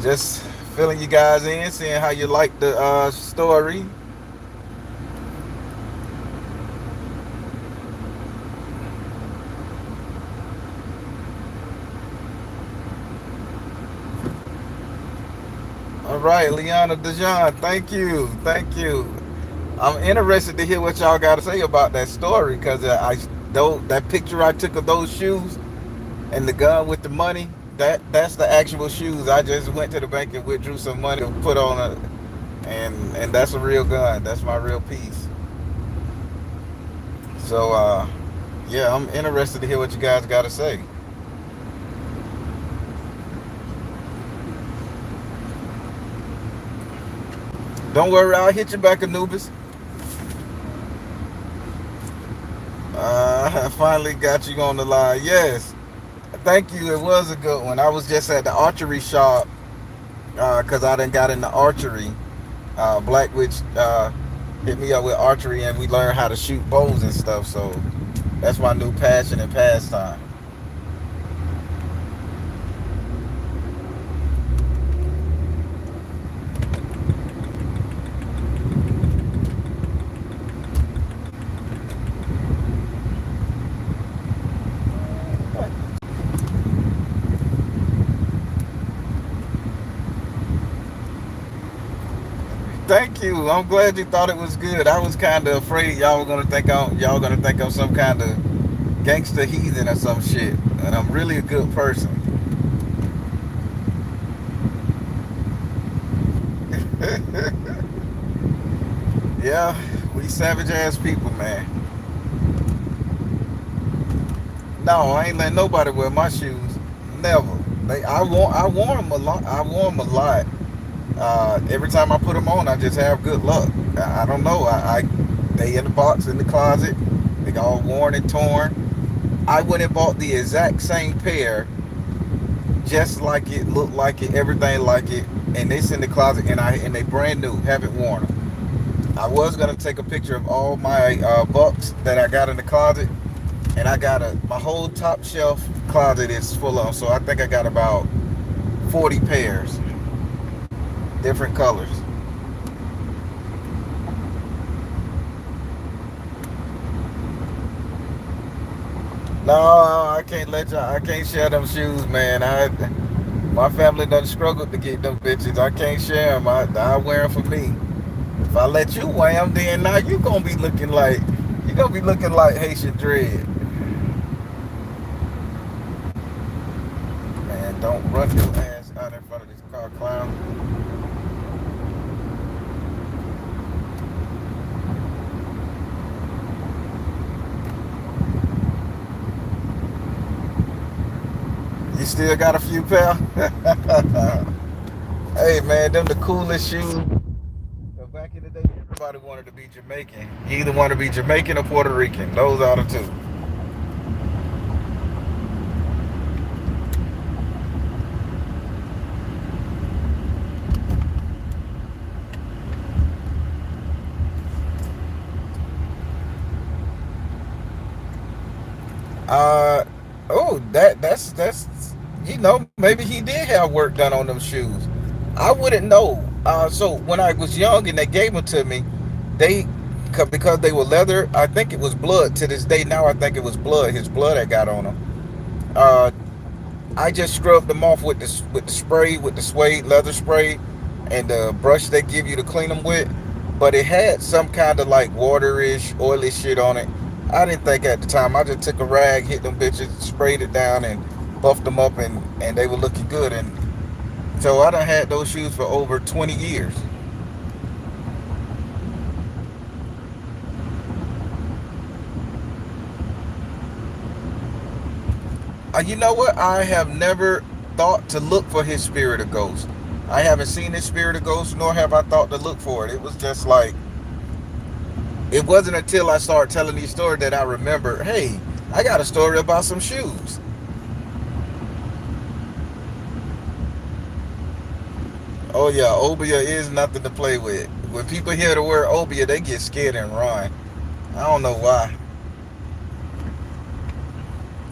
Just filling you guys in, seeing how you like the story. All right, Liana Dejan, thank you. I'm interested to hear what y'all got to say about that story because that picture I took of those shoes and the gun with the money, that's the actual shoes. I just went to the bank and withdrew some money to put on and that's a real gun. That's my real piece. So yeah, I'm interested to hear what you guys got to say. Don't worry, I'll hit you back, Anubis. I finally got you on the line. Yes, thank you. It was a good one. I was just at the archery shop because I done got into archery. Black Witch hit me up with archery, and we learned how to shoot bows and stuff. So that's my new passion and pastime. Thank you. I'm glad you thought it was good. I was kind of afraid y'all gonna think I'm some kind of gangster heathen or some shit, and I'm really a good person. Yeah, we savage ass people, man. No, I ain't letting nobody wear my shoes. Never. I wore them a lot. I wore them a lot. Every time I put them on, I just have good luck. I don't know. They in the box in the closet. They all worn and torn. I went and bought the exact same pair, just like it, looked like it, everything like it, and it's in the closet, and they brand new. Haven't worn them. I was gonna take a picture of all my bucks that I got in the closet, and I got my whole top shelf closet is full of. So I think I got about 40 pairs, different colors. No, I can't let y'all. I can't share them shoes, man. My family done struggled to get them bitches. I can't share them. I wear them for me. If I let you wear them, then now you gonna be looking like Haitian dread. Man, don't run your ass out in front of this car, clown. You still got a few pair? Hey man, them the coolest shoes. So back in the day, everybody wanted to be Jamaican. You either want to be Jamaican or Puerto Rican. Those are the two. Uh oh, that's maybe he did have work done on them shoes. I wouldn't know. So when I was young and they gave them to me, they because they were leather. I think it was blood. To this day, now I think it was blood. His blood that got on them. I just scrubbed them off with the spray, with the suede leather spray, and the brush they give you to clean them with. But it had some kind of like waterish, oily shit on it. I didn't think at the time. I just took a rag, hit them bitches, sprayed it down, and buffed them up, and they were looking good. And so I done had those shoes for over 20 years. You know what? I have never thought to look for his spirit of ghost. I haven't seen his spirit of ghost, nor have I thought to look for it. It was just like, it wasn't until I started telling these stories that I remember, hey, I got a story about some shoes. Oh yeah, Obia is nothing to play with. When people hear the word Obia, they get scared and run. I don't know why.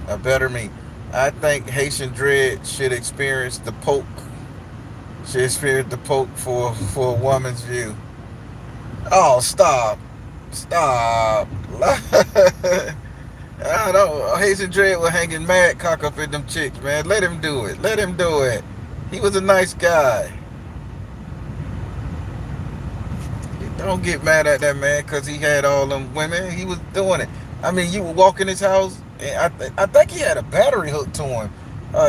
A better me. I think Haitian Dread should experience the poke Shakespeare the Pope for a woman's view. Oh, stop. Stop. I don't. Hazen Dredd was hanging mad cock up in them chicks, man. Let him do it. Let him do it. He was a nice guy. Don't get mad at that man because he had all them women. He was doing it. I mean, you would walk in his house, and I think he had a battery hooked to him.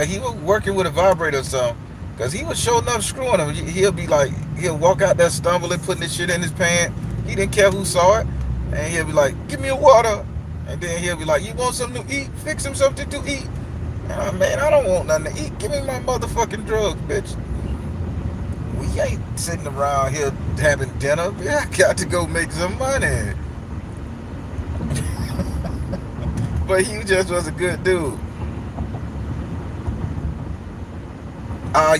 He was working with a vibrator or something because he was showing up screwing him. He'll be like, he'll walk out there stumbling, putting this shit in his pants. He didn't care who saw it. And he'll be like, give me a water. And then he'll be like, you want something to eat? Fix him something to eat. Man, I don't want nothing to eat. Give me my motherfucking drugs, bitch. We ain't sitting around here having dinner. I got to go make some money. But he just was a good dude.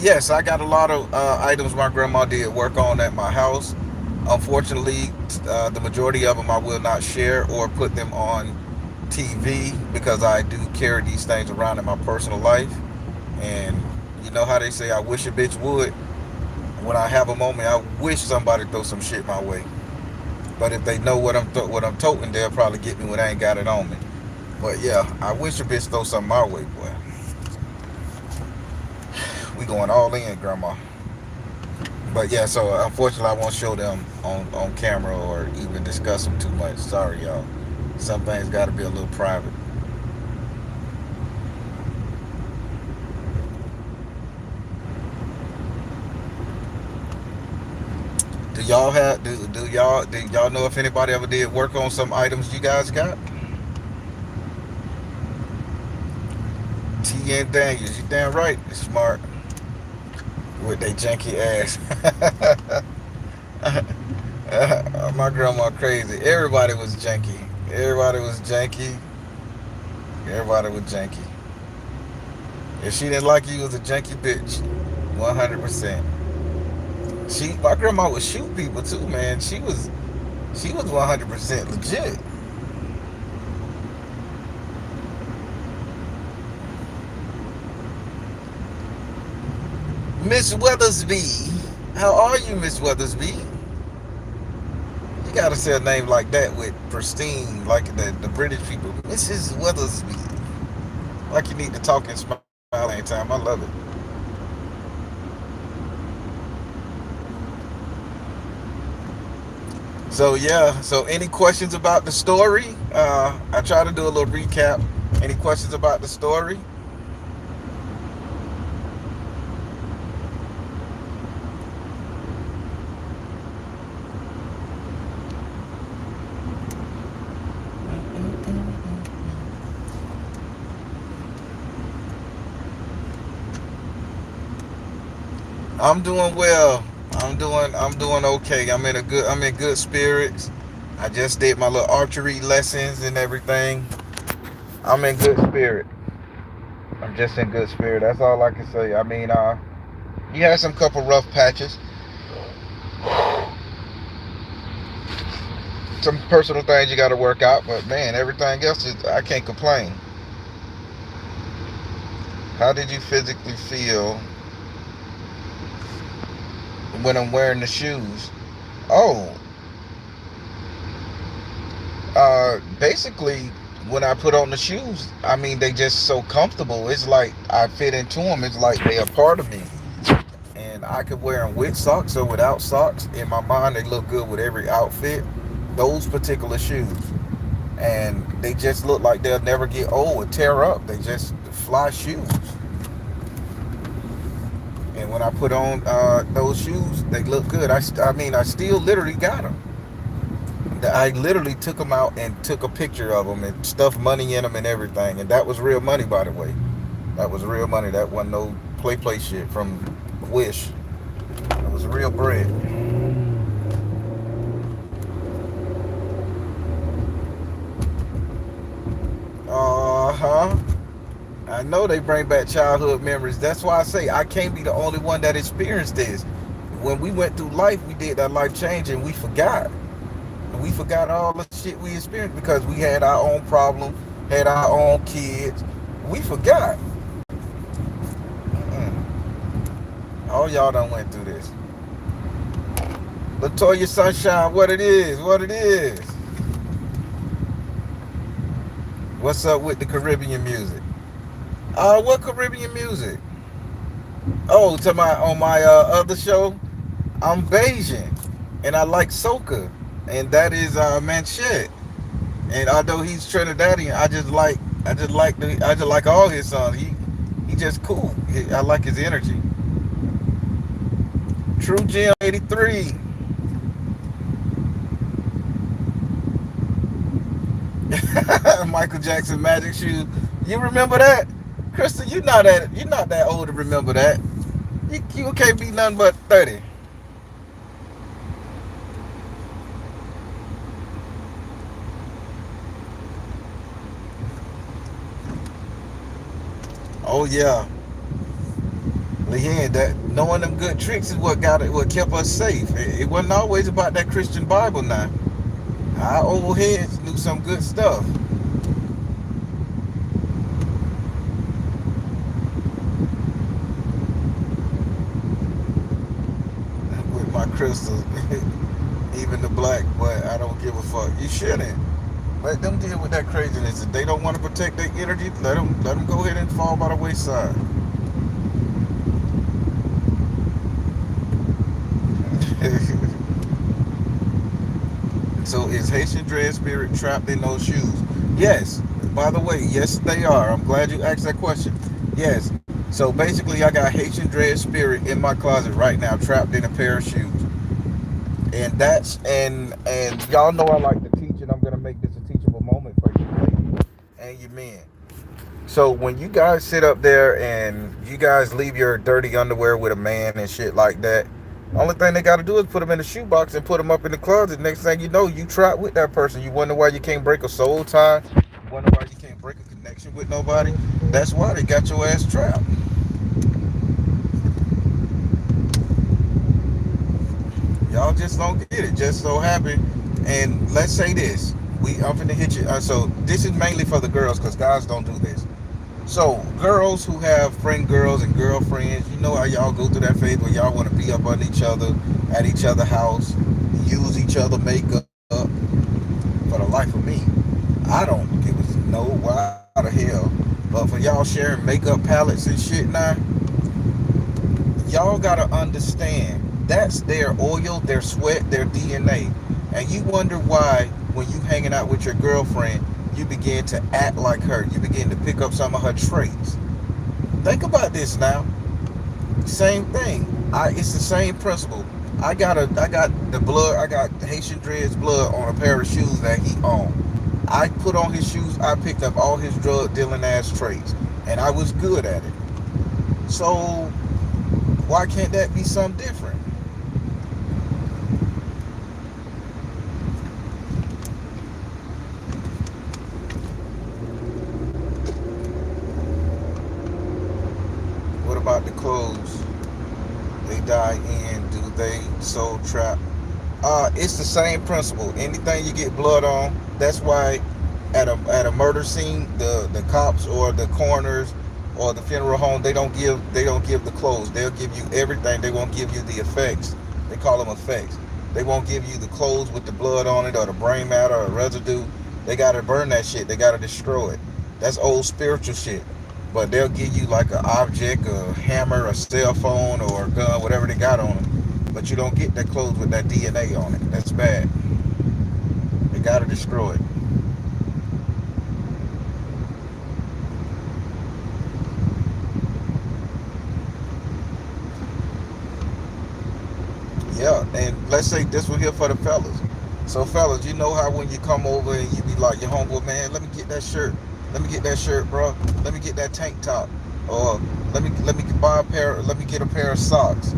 Yes, I got a lot of items my grandma did work on at my house. Unfortunately, the majority of them I will not share or put them on TV because I do carry these things around in my personal life. And you know how they say, I wish a bitch would. When I have a moment, I wish somebody throw some shit my way. But if they know what I'm toting, they'll probably get me when I ain't got it on me. But yeah, I wish a bitch throw something my way, boy. We going all in, grandma. But yeah, so unfortunately, I won't show them on camera or even discuss them too much. Sorry, y'all. Some things got to be a little private. Do y'all know if anybody ever did work on some items you guys got? T and Daniels, you damn right, smart with they janky ass. My grandma crazy. Everybody was janky. Everybody was janky. Everybody was janky. If she didn't like you, you was a janky bitch. 100%. My grandma would shoot people too, man. She was 100% legit. Miss Weathersby. How are you, Miss Weathersby? You gotta say a name like that with pristine, like the British people. Mrs. Weathersby. Like you need to talk and smile at the same time. I love it. So yeah. So any questions about the story? I try to do a little recap. Any questions about the story? I'm doing well. I'm doing okay. I'm in good spirits. I just did my little archery lessons and everything. I'm in good spirit. I'm just in good spirit. That's all I can say. I mean, you had some couple rough patches, some personal things you got to work out, but man, everything else is I can't complain. How did you physically feel when I'm wearing the shoes? Oh, basically, when I put on the shoes, I mean, they just so comfortable. It's like I fit into them. It's like they are part of me. And I could wear them with socks or without socks. In my mind, they look good with every outfit. Those particular shoes. And they just look like they'll never get old or tear up. They just fly shoes. And when I put on those shoes, they look good. I mean, I still literally got them. I literally took them out and took a picture of them and stuffed money in them and everything. And that was real money, by the way. That was real money. That wasn't no play shit from Wish. It was real bread. Uh-huh. I know they bring back childhood memories. That's why I say I can't be the only one that experienced this. When we went through life, we did that life change and we forgot. We forgot all the shit we experienced because we had our own problems, had our own kids. We forgot. All y'all done went through this. Latoya Sunshine, what it is, what it is. What's up with the Caribbean music? What Caribbean music? Oh, to my on my other show, I'm Bayesian, and I like soca, and that is Manchet. And although he's Trinidadian, I just like all his songs. He just cool. I like his energy. True Jim 83. Michael Jackson Magic Shoes. You remember that? Krista, you're not that old to remember that. You can't be nothing but 30. Oh yeah. Yeah, that knowing them good tricks is what kept us safe. It wasn't always about that Christian Bible now. Our old heads knew some good stuff with my crystals. Even the black, but I don't give a fuck. You shouldn't. Let them deal with that craziness. If they don't want to protect their energy, let them go ahead and fall by the wayside. So is Haitian dread spirit trapped in those shoes? Yes. By the way, yes they are. I'm glad you asked that question. Yes. So basically, I got Haitian dread spirit in my closet right now, trapped in a pair of shoes. And y'all know I like to teach, and I'm gonna make this a teachable moment for you ladies and you men. So when you guys sit up there and you guys leave your dirty underwear with a man and shit like that, only thing they got to do is put them in the shoebox and put them up in the closet. Next thing you know, you trapped with that person. You wonder why you can't break a soul tie. You wonder why you can't break a connection with nobody. That's why they got your ass trapped. Y'all just don't get it. Just so happy. And let's say this. I'm finna hit you. So this is mainly for the girls because guys don't do this. So, girls who have friend girls and girlfriends, you know how y'all go through that phase where y'all want to be up on each other, at each other's house, use each other makeup. For the life of me, I don't give a no why the hell. But for y'all sharing makeup palettes and shit now, y'all gotta understand that's their oil, their sweat, their DNA. And you wonder why when you hanging out with your girlfriend, you begin to act like her. You begin to pick up some of her traits. Think about this now. Same thing. It's the same principle. I got the blood. I got Haitian Dread's blood on a pair of shoes that he owned. I put on his shoes. I picked up all his drug dealing ass traits, and I was good at it. So why can't that be something different? What about the clothes they die in? Do they soul trap? It's the same principle. Anything you get blood on, that's why at a murder scene, the cops or the coroners or the funeral home, they don't give the clothes. They'll give you everything. They won't give you the effects. They call them effects. They won't give you the clothes with the blood on it or the brain matter or residue. They gotta burn that shit. They gotta destroy it. That's old spiritual shit. But they'll give you like an object, a hammer, a cell phone, or a gun, whatever they got on them. But you don't get that clothes with that DNA on it. That's bad. They gotta destroy it. Yeah, and let's say this one here for the fellas. So fellas, you know how when you come over and you be like your homeboy, man, let me get that shirt. Let me get that shirt, bro. Let me get that tank top. Or let me get a pair of socks.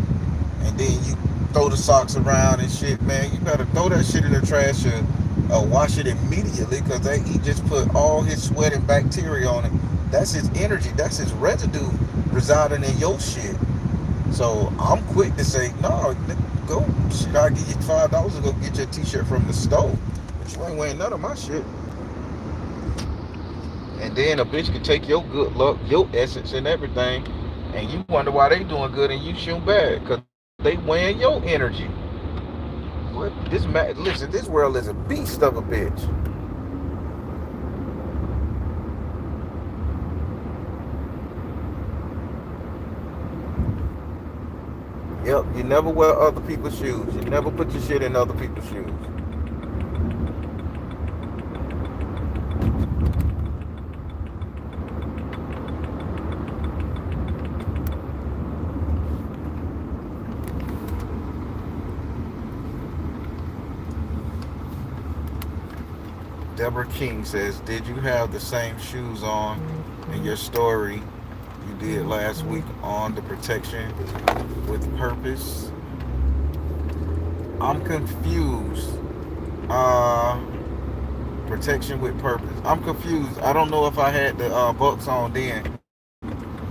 And then you throw the socks around and shit, man. You better throw that shit in the trash or wash it immediately because he just put all his sweat and bacteria on it. That's his energy. That's his residue residing in your shit. So I'm quick to say, no, go. Shit, I'll give you $5 to go get your t-shirt from the store. But you ain't wearing none of my shit. And then a bitch can take your good luck, your essence and everything, and you wonder why they doing good and you shooting bad, because they weighing your energy. What listen, this world is a beast of a bitch. Yep, you never wear other people's shoes. You never put your shit in other people's shoes. Deborah King says, did you have the same shoes on in your story you did last week on the protection with purpose? I'm confused. Uh, Protection with purpose. I'm confused. I don't know if I had the Bucks on then,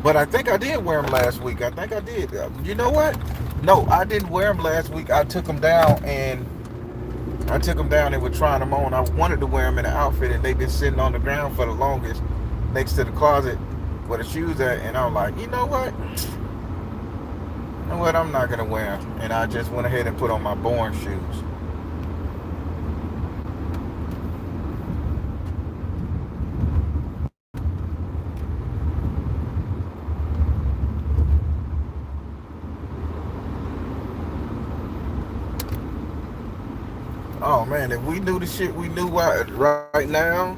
but I think I did wear them last week. I think I did. You know what? No, I didn't wear them last week. I took them down and were trying them on. I wanted to wear them in an outfit, and they've been sitting on the ground for the longest next to the closet where the shoes at. And I'm like, you know what? I'm not gonna wear them. And I just went ahead and put on my Born shoes. Oh man, if we knew the shit we knew right now,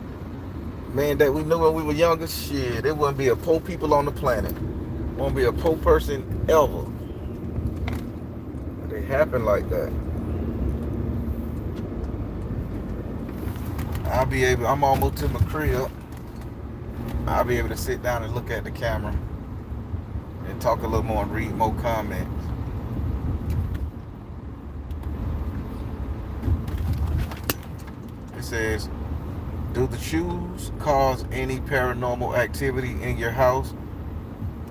man, that we knew when we were younger, shit, there wouldn't be a poor people on the planet. Won't be a poor person ever. They happen like that. I'm almost to my crib. I'll be able to sit down and look at the camera and talk a little more and read more comments. It says, do the shoes cause any paranormal activity in your house?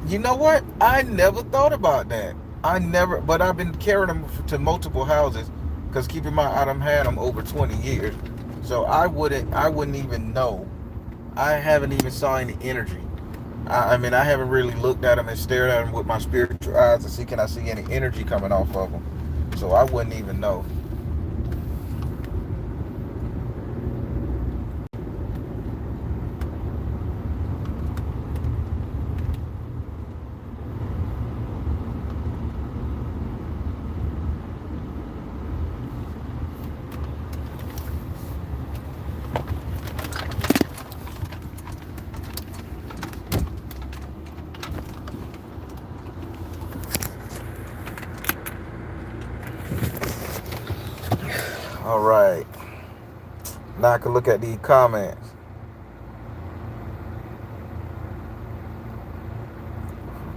You know what? I never thought about that. But I've been carrying them to multiple houses, because keep in mind, I done had them over 20 years. So I wouldn't even know. I haven't even saw any energy. I mean, I haven't really looked at them and stared at them with my spiritual eyes to see, can I see any energy coming off of them. So I wouldn't even know. All right. Now I can look at the comments.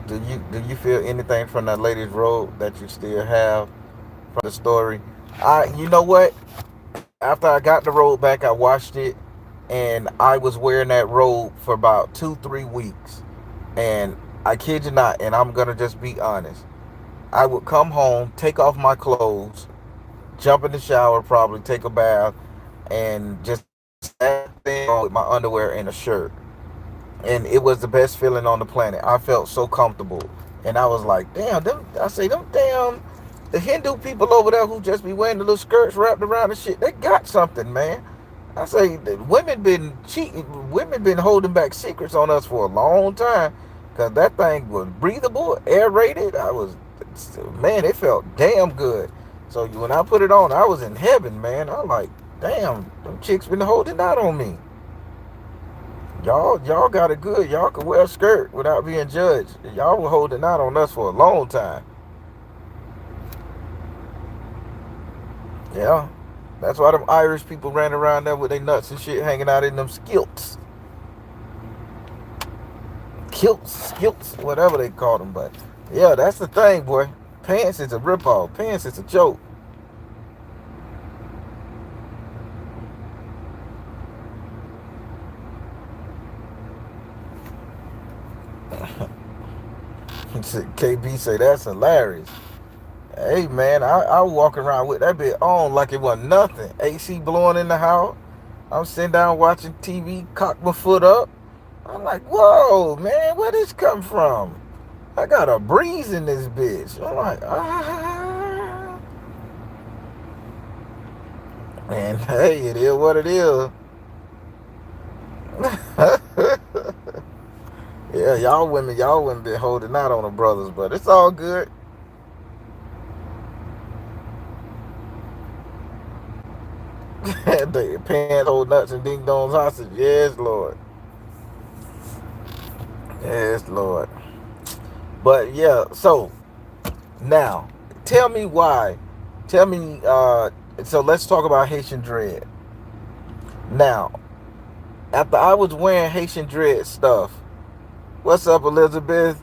Do you feel anything from that lady's robe that you still have from the story? You know what? After I got the robe back, I washed it, and I was wearing that robe for about 2-3 weeks. And I kid you not, and I'm gonna just be honest. I would come home, take off my clothes, jump in the shower, probably take a bath, and just stand on with my underwear and a shirt. And it was the best feeling on the planet. I felt so comfortable, and I was like, damn, them. I say, them damn the Hindu people over there who just be wearing the little skirts wrapped around and shit. They got something, man. I say, the women been cheating. Women been holding back secrets on us for a long time, because that thing was breathable, aerated. Man, it felt damn good. So when I put it on, I was in heaven, man. I'm like, damn, them chicks been holding out on me. Y'all got it good. Y'all could wear a skirt without being judged. Y'all were holding out on us for a long time. Yeah. That's why them Irish people ran around there with their nuts and shit hanging out in them skilts. Skilts, whatever they call them. But yeah, that's the thing, boy. Pants is a ripoff. Pants is a joke. KB say that's hilarious. Hey man, I walk around with that bit on like it wasn't nothing. AC blowing in the house. I'm sitting down watching TV, cock my foot up. I'm like, whoa, man, where this come from? I got a breeze in this bitch. I'm like, ah. And hey, it is what it is. Yeah, y'all women been holding out on the brothers, but it's all good. The pants hold nuts and ding dongs hostage. Yes, Lord. Yes, Lord. But yeah, so now tell me why. Tell me. So let's talk about Haitian dread. Now, after I was wearing Haitian dread stuff, what's up, Elizabeth?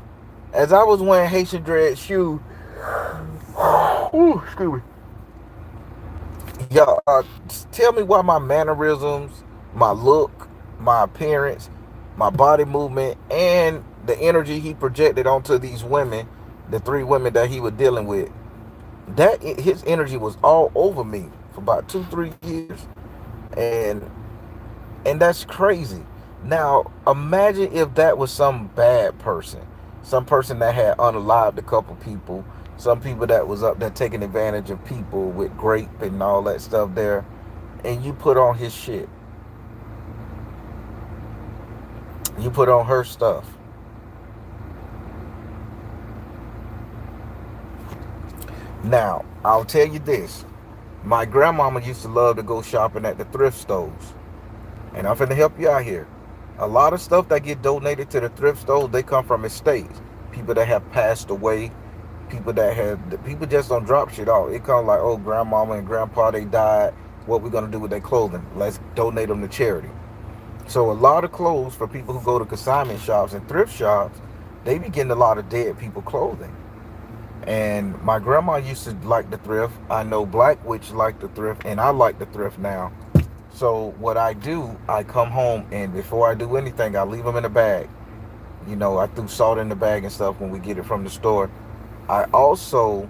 As I was wearing Haitian dread shoes, ooh, excuse me. Y'all, tell me why my mannerisms, my look, my appearance, my body movement, and the energy he projected onto these women, the three women that he was dealing with, that his energy was all over me for about 2 3 years, and that's crazy. Now imagine if that was some bad person, some person that had unalived a couple people, some people that was up there taking advantage of people with grape and all that stuff there, and you put on his shit, you put on her stuff. Now I'll tell you this: my grandmama used to love to go shopping at the thrift stores. And I'm finna help you out here. A lot of stuff that get donated to the thrift stores, they come from estates. People that have passed away, people just don't drop shit off. It comes like, oh, grandmama and grandpa, they died. What we gonna do with their clothing? Let's donate them to charity. So a lot of clothes for people who go to consignment shops and thrift shops, they be getting a lot of dead people clothing. And my grandma used to like the thrift. I know Black Witch liked the thrift, and I like the thrift now. So what I do, I come home and before I do anything, I leave them in a bag. You know, I threw salt in the bag and stuff when we get it from the store. I also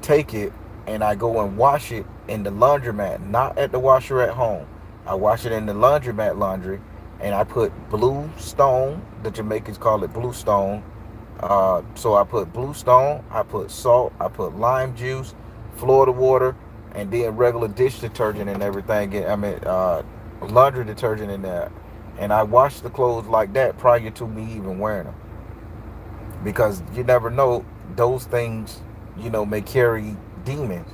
take it and I go and wash it in the laundromat, not at the washer at home. I wash it in the laundromat laundry, and I put blue stone. The Jamaicans call it blue stone. So I put blue stone, I put salt, I put lime juice, Florida water, and then regular dish detergent and everything. Laundry detergent in there. And I wash the clothes like that prior to me even wearing them, because you never know, those things, may carry demons.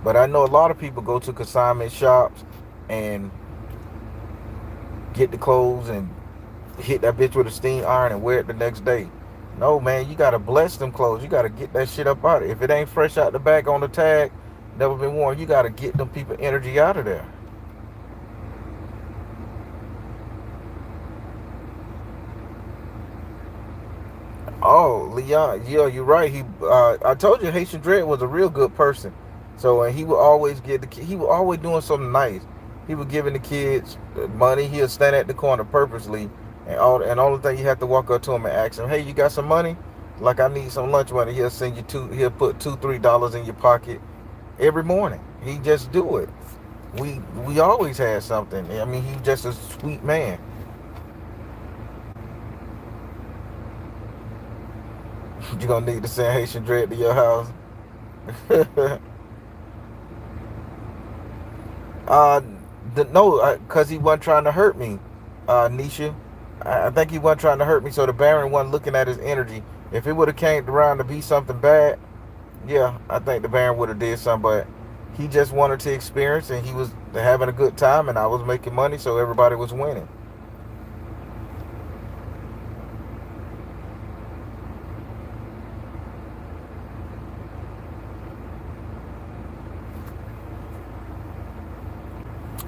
But I know a lot of people go to consignment shops and get the clothes and hit that bitch with a steam iron and wear it the next day. No, man, you gotta bless them clothes. You gotta get that shit up out of it. If it ain't fresh out the bag on the tag, never been worn, you gotta get them people energy out of there. Oh, Leon, yeah, you're right. I told you Haitian Dread was a real good person. So, and he would always he was always doing something nice. He was giving the kids money. He'll stand at the corner purposely, and all the thing you have to walk up to him and ask him, "Hey, you got some money? Like I need some lunch money." He'll send you two. He'll put $2 $3 in your pocket every morning. He just do it. We always had something. I mean, he's just a sweet man. You're gonna need to send Haitian Dread to your house. uh, no, cause he wasn't trying to hurt me, Nisha. I think he wasn't trying to hurt me, so the Baron wasn't looking at his energy. If it would have came around to be something bad, yeah, I think the Baron would have did something. But he just wanted to experience, and he was having a good time, and I was making money, so everybody was winning.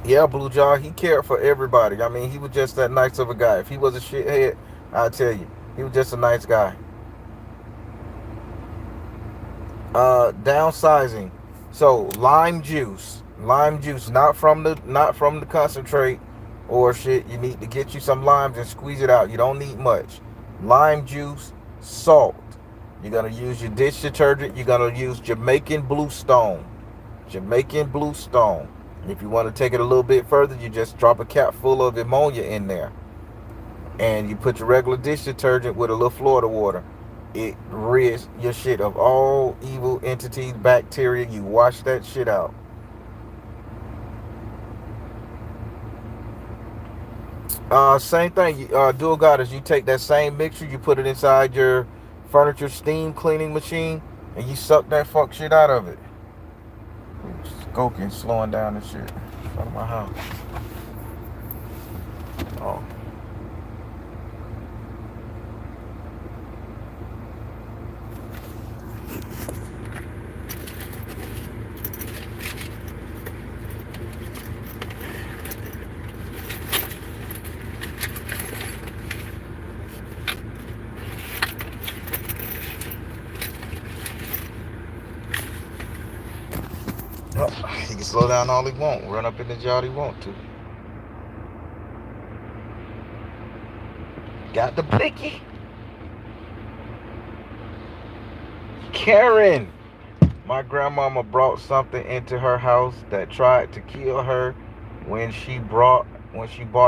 Yeah, Blue Jaw, he cared for everybody. I mean, he was just that nice of a guy. If he was a shithead, I'll tell you, he was just a nice guy. Downsizing. So lime juice, not from the concentrate or shit. You need to get you some limes and squeeze it out. You don't need much. Lime juice, salt. You're gonna use your dish detergent. You're gonna use Jamaican Blue Stone. Jamaican Blue Stone. If you want to take it a little bit further, you just drop a cap full of ammonia in there, and you put your regular dish detergent with a little Florida water. It rids your shit of all evil entities, bacteria. You wash that shit out. Same thing. Dual Goddess, you take that same mixture, you put it inside your furniture steam cleaning machine, and you suck that fuck shit out of it. Smoking, slowing down and shit in front of my house. Oh. Oh, he can slow down all he want, run up in the yard he want to. Got the blicky. Karen. My grandmama brought something into her house that tried to kill her when she bought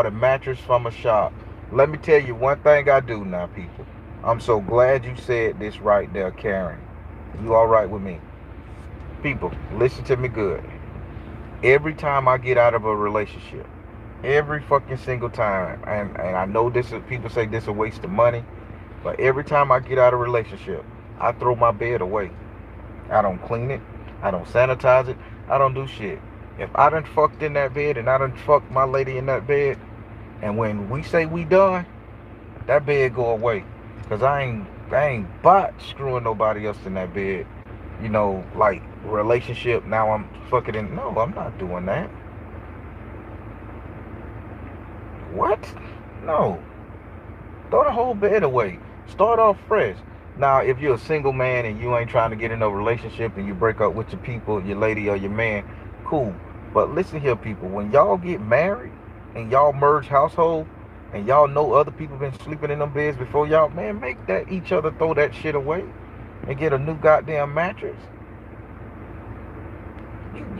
a mattress from a shop. Let me tell you one thing I do now, people. I'm so glad you said this right there, Karen. You all right with me? People, listen to me good. Every time I get out of a relationship, every fucking single time, and I know this is, people say this is a waste of money, but every time I get out of a relationship, I throw my bed away. I don't clean it. I don't sanitize it. I don't do shit. If I done fucked in that bed and I done fucked my lady in that bed, and when we say we done, that bed go away. Cause I ain't bought screwing nobody else in that bed. Like relationship. Now I'm fucking in. No, I'm not doing that. What? No. Throw the whole bed away. Start off fresh. Now, if you're a single man and you ain't trying to get in a relationship and you break up with your people, your lady or your man, cool. But listen here, people. When y'all get married and y'all merge household and y'all know other people been sleeping in them beds before y'all, man, make that each other throw that shit away and get a new goddamn mattress.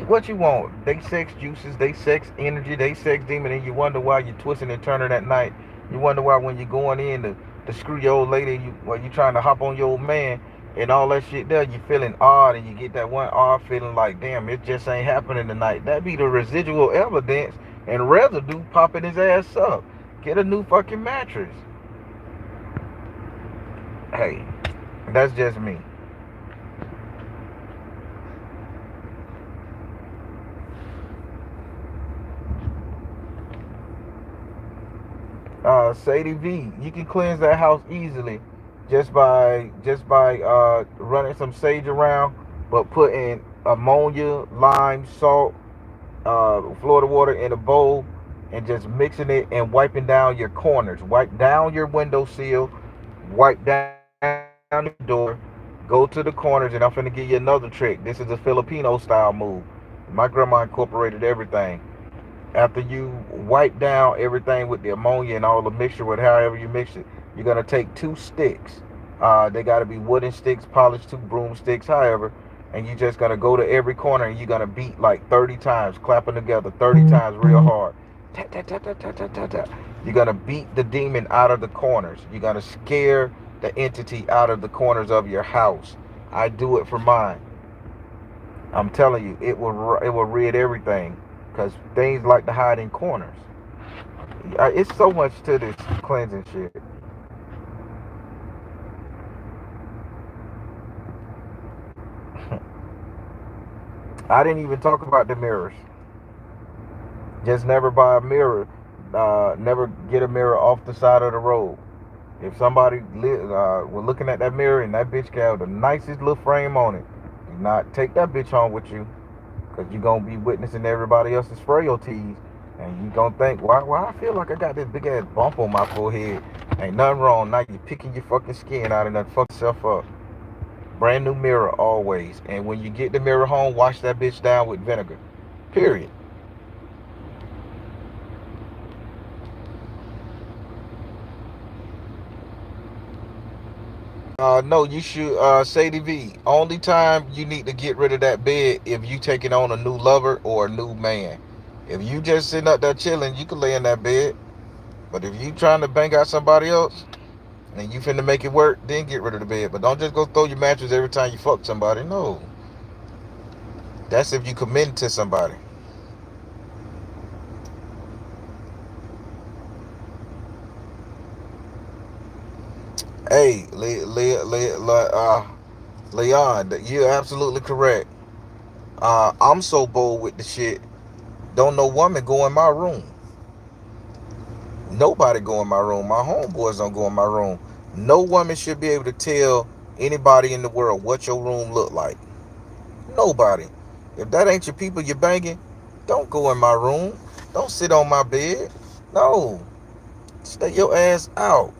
What you want? They sex juices, they sex energy, they sex demon, and you wonder why you're twisting and turning at night. You wonder why when you're going in to screw your old lady, while you trying to hop on your old man and all that shit there, you feeling odd and you get that one odd feeling like, damn, it just ain't happening tonight. That be the residual evidence and residue popping his ass up. Get a new fucking mattress. Hey, that's just me. Sadie V, you can cleanse that house easily just by running some sage around, but putting ammonia, lime, salt, Florida water in a bowl, and just mixing it and wiping down your corners. Wipe down your windowsill, wipe down your door, go to the corners, and I'm finna give you another trick. This is a Filipino style move. My grandma incorporated everything. After you wipe down everything with the ammonia and all the mixture with however you mix it, you're gonna take two sticks. They gotta be wooden sticks, polished, two broomsticks, however, and you're just gonna go to every corner and you're gonna beat like 30 times, clapping together 30 times real hard. Tap, tap, tap, tap, tap, tap, tap, tap. You're gonna beat the demon out of the corners. You're gonna scare the entity out of the corners of your house. I do it for mine. I'm telling you, it will rid everything, because things like to hide in corners. It's so much to this cleansing shit. I didn't even talk about the mirrors. Just never buy a mirror. Never get a mirror off the side of the road. If somebody was looking at that mirror and that bitch got the nicest little frame on it, do not take that bitch home with you, because you're going to be witnessing everybody else's frailties. And you gonna think, why I feel like I got this big ass bump on my forehead? Ain't nothing wrong. Now you picking your fucking skin out and that fuck yourself up. Brand new mirror always. And when you get the mirror home, wash that bitch down with vinegar. Period. No, you should, Sadie V. Only time you need to get rid of that bed if you taking on a new lover or a new man. If you just sitting up there chilling, you can lay in that bed. But if you trying to bang out somebody else, and you finna make it work, then get rid of the bed. But don't just go throw your mattress every time you fuck somebody. No, that's if you committed to somebody. Hey, Leon, you're absolutely correct. I'm so bold with the shit. Don't no woman go in my room. Nobody go in my room. My homeboys don't go in my room. No woman should be able to tell anybody in the world what your room look like. Nobody. If that ain't your people you're banging, don't go in my room. Don't sit on my bed. No. Stay your ass out.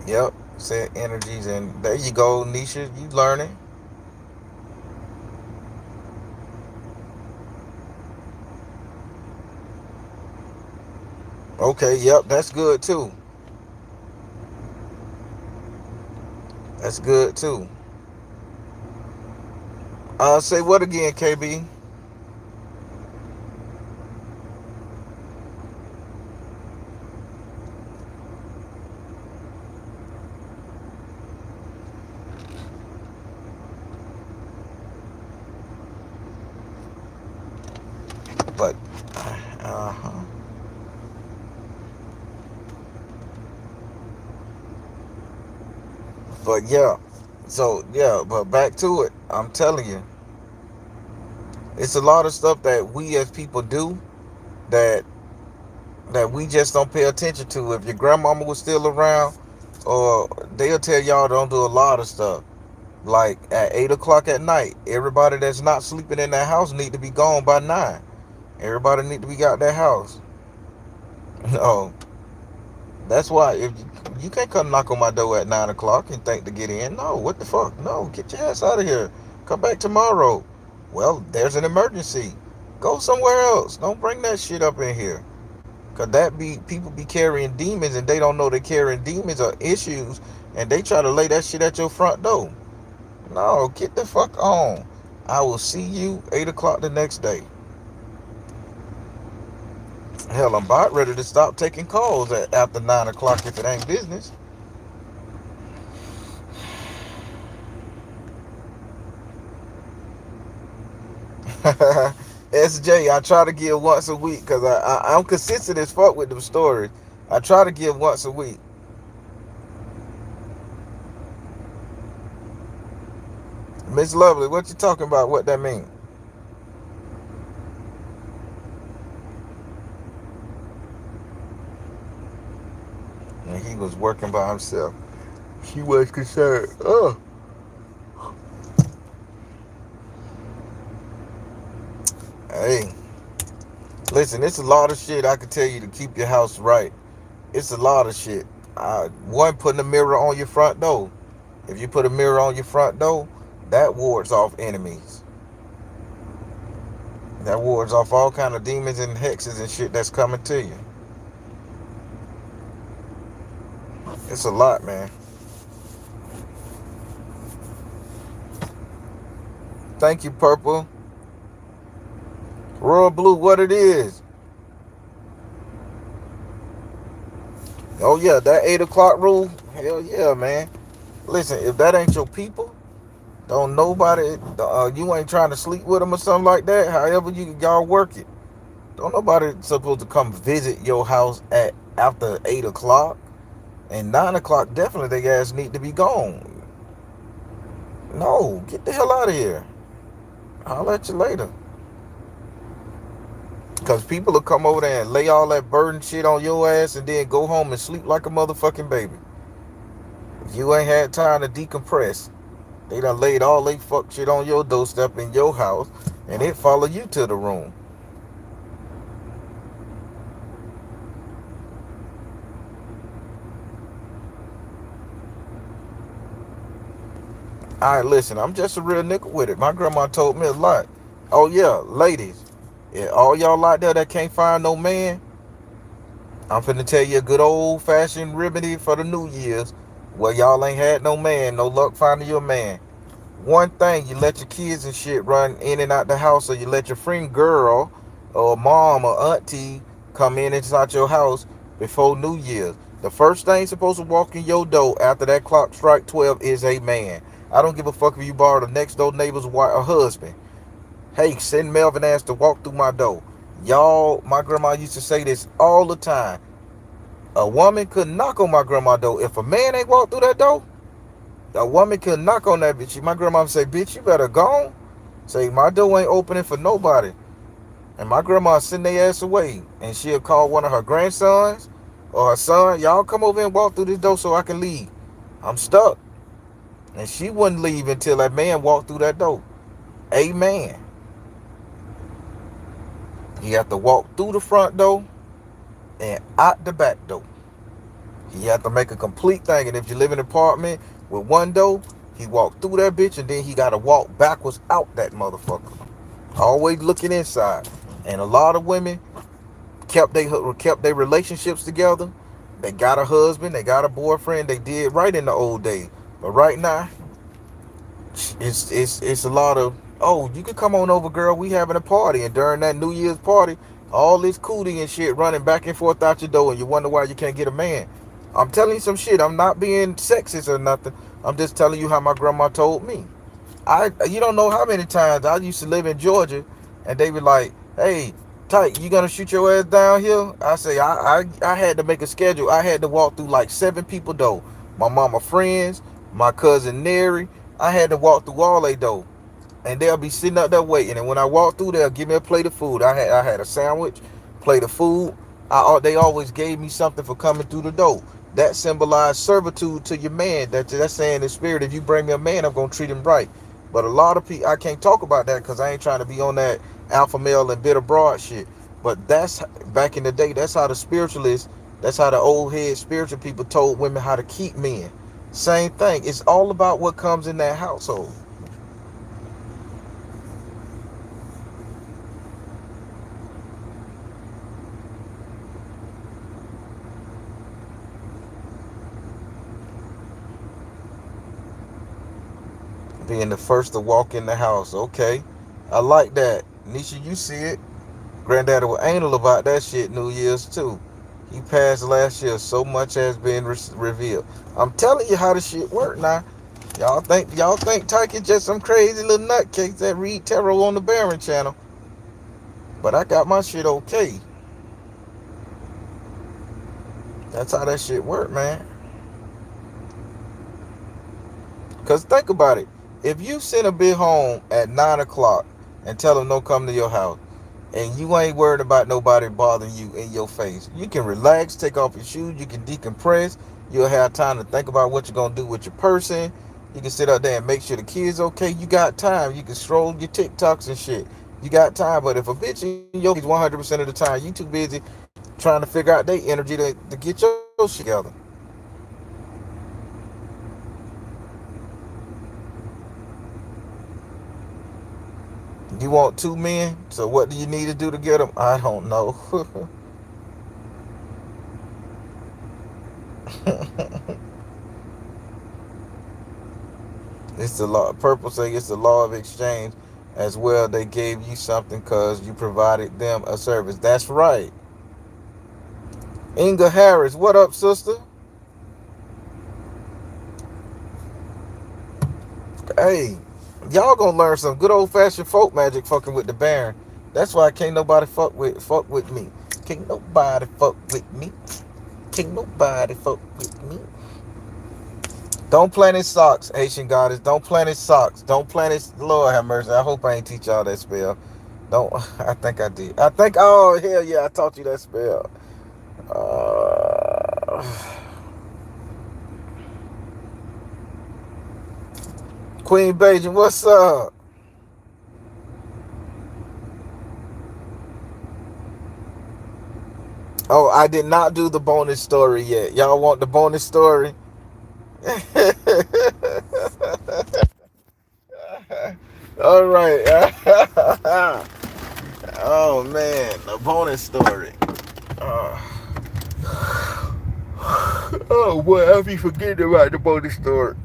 Yep. Set energies, and there you go, Nisha. You learning. Okay, yep, that's good too. That's good too. Say what again, KB? But, uh-huh. But yeah, so yeah, but back to it. I'm telling you, it's a lot of stuff that we as people do that we just don't pay attention to. If your grandmama was still around, or they'll tell y'all don't do a lot of stuff. Like at 8 o'clock at night, everybody that's not sleeping in that house need to be gone by 9. Everybody need to be out that house. No, that's why if you can't come knock on my door at 9 o'clock and think to get in. No, what the fuck? No, get your ass out of here. Come back tomorrow. Well, there's an emergency. Go somewhere else. Don't bring that shit up in here. Cause that be people be carrying demons and they don't know they're carrying demons or issues, and they try to lay that shit at your front door. No, get the fuck on. I will see you 8 o'clock the next day. Hell, I'm about ready to stop taking calls after 9 o'clock if it ain't business. SJ, I try to give once a week because I'm consistent as fuck with them stories. I try to give once a week. Miss Lovely, what you talking about? What that mean? And he was working by himself. She was concerned. Oh, hey, listen, it's a lot of shit I can tell you to keep your house right. It's a lot of shit. One, putting a mirror on your front door. If you put a mirror on your front door, that wards off enemies. That wards off all kind of demons and hexes and shit that's coming to you. It's a lot, man. Thank you, Purple. Royal Blue, what it is? Oh yeah, that 8 o'clock rule. Hell yeah, man. Listen, if that ain't your people, don't nobody. You ain't trying to sleep with them or something like that. However y'all work it. Don't nobody supposed to come visit your house at after 8 o'clock. And 9 o'clock, definitely they ass need to be gone. No, get the hell out of here. I'll let you later. Because people will come over there and lay all that burden shit on your ass and then go home and sleep like a motherfucking baby. You ain't had time to decompress. They done laid all they fuck shit on your doorstep in your house and it follow you to the room. Alright, listen, I'm just a real nigga with it. My grandma told me a lot. Oh yeah, ladies. Yeah, all y'all out there that can't find no man, I'm finna tell you a good old fashioned remedy for the New Year's. Well, y'all ain't had no man, no luck finding your man. One thing, you let your kids and shit run in and out the house, or you let your friend girl or mom or auntie come in inside your house before New Year's. The first thing supposed to walk in your door after that clock strike 12 is a man. I don't give a fuck if you borrow the next door neighbor's wife or husband. Hey, send Melvin ass to walk through my door. Y'all, my grandma used to say this all the time. A woman could knock on my grandma's door. If a man ain't walked through that door, a woman could knock on that bitch. My grandma would say, bitch, you better go. Say, my door ain't opening for nobody. And my grandma send their ass away. And she'll call one of her grandsons or her son, y'all come over and walk through this door so I can leave. I'm stuck. And she wouldn't leave until that man walked through that door. Amen. He had to walk through the front door and out the back door. He had to make a complete thing. And if you live in an apartment with one door, he walked through that bitch and then he got to walk backwards out that motherfucker. Always looking inside. And a lot of women kept their relationships together. They got a husband, they got a boyfriend. They did right in the old days. But right now, it's a lot of, oh, you can come on over, girl, we having a party. And during that New Year's party, all this cootie and shit running back and forth out your door, and you wonder why you can't get a man. I'm telling you some shit. I'm not being sexist or nothing. I'm just telling you how my grandma told me. You don't know how many times I used to live in Georgia, and they were like, hey, Tyke, you gonna shoot your ass down here? I say, I had to make a schedule. I had to walk through like 7 people though. My mama friends, my cousin Neri. I had to walk through all they though. And they'll be sitting up there waiting. And when I walk through, they'll give me a plate of food. I had a sandwich, plate of food. They always gave me something for coming through the door. That symbolized servitude to your man. That's saying in spirit, if you bring me a man, I'm gonna treat him right. But a lot of people, I can't talk about that because I ain't trying to be on that alpha male and bitter broad shit. But that's back in the day. That's how the spiritualists, that's how the old head spiritual people told women how to keep men. Same thing. It's all about what comes in that household. Being the first to walk in the house. Okay. I like that. Nisha, you see it. Granddaddy was anal about that shit New Year's too. He passed last year. So much has been revealed. I'm telling you how the shit work now. Y'all think Tyke is just some crazy little nutcase that read tarot on the Baron channel. But I got my shit okay. That's how that shit work, man. Cause think about it. If you send a bitch home at 9 o'clock and tell them don't come to your house, and you ain't worried about nobody bothering you in your face, you can relax, take off your shoes, you can decompress. You'll have time to think about what you're gonna do with your person. You can sit out there and make sure the kids okay. You got time. You can stroll your TikToks and shit. You got time. But if a bitch in your face 100% of the time, you too busy trying to figure out their energy to get your shit together. You want 2 men, so what do you need to do to get them? I don't know. It's the law. Purple say it's the law of exchange as well. They gave you something because you provided them a service. That's right. Inga Harris, what up, sister? Hey, y'all gonna learn some good old fashioned folk magic fucking with the Baron. That's why can't nobody fuck with me. Can't nobody fuck with me. Can't nobody fuck with me. Don't plant his socks, Haitian goddess. Don't plant his socks. Don't plant his. Lord have mercy. I hope I ain't teach y'all that spell. Don't. I think I did. I think. Oh hell yeah, I taught you that spell. Uh, Queen Beijing, what's up? Oh, I did not do the bonus story yet. Y'all want the bonus story? All right. Oh man, the bonus story. Uh, oh boy, I be forgetting about the bonus story.